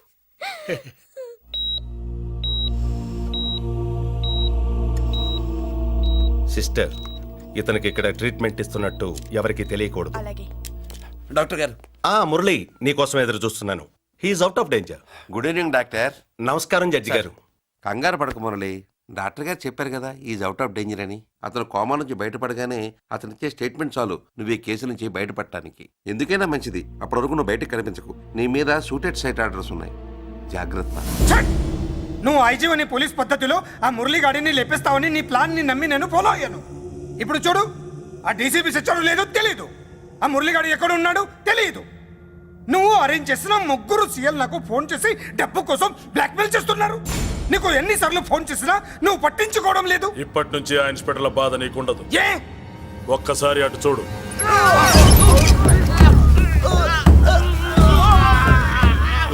Speaker 8: సిస్టర్, ఇతనికి ఇక్కడ ట్రీట్మెంట్ ఇస్తున్నట్టు ఎవరికి తెలియకూడదు.
Speaker 3: డాక్టర్ గారు.
Speaker 8: మురళి, నీకోసం ఎదురు చూస్తున్నాను. He's out of danger.
Speaker 10: Good evening doctor.
Speaker 8: నమస్కారం జడ్జి గారు.
Speaker 10: కంగారు పడక మురళి. డాక్టర్ గారు చెప్పారు కదా ఈజ్ అవుట్ ఆఫ్ డేంజర్ అని. అతను కోమా నుంచి బయటపడగానే అతను ఇచ్చే స్టేట్మెంట్ చాలు నువ్వు ఈ కేసు నుంచి బయటపడటానికి. ఎందుకైనా మంచిది, అప్పటి వరకు నువ్వు బయటకు కనిపించకు. నీ మీద సూటెడ్ సైట్ ఆర్డర్స్ ఉన్నాయి, జాగ్రత్త.
Speaker 12: నువ్వు ఐజీవని పోలీస్ పద్ధతిలో ఆ మురళి గాడిని లేపేస్తావని నీ ప్లాన్ ని నమ్మి నేను ఫాలో అయ్యాను. ఇప్పుడు చూడు, ఆ డీసీపీ సచ్చాడు లేదో తెలియదు, ఆ మురళిగాడు ఎక్కడ ఉన్నాడు తెలియదు. నువ్వు అరేంజ్ చేసిన ముగ్గురు సీఎల్ నాకు ఫోన్ చేసి డబ్బు కోసం బ్లాక్మెయిల్ చేస్తున్నారు. నీకు ఎన్నిసార్లు ఫోన్ చేసినా నువ్వు పట్టించుకోవడం లేదు.
Speaker 8: ఇప్పటి నుంచి ఆ ఇన్స్పెక్టర్ల బాధ నీకుండదు.
Speaker 12: ఏ
Speaker 8: ఒక్కసారి అటు చూడు.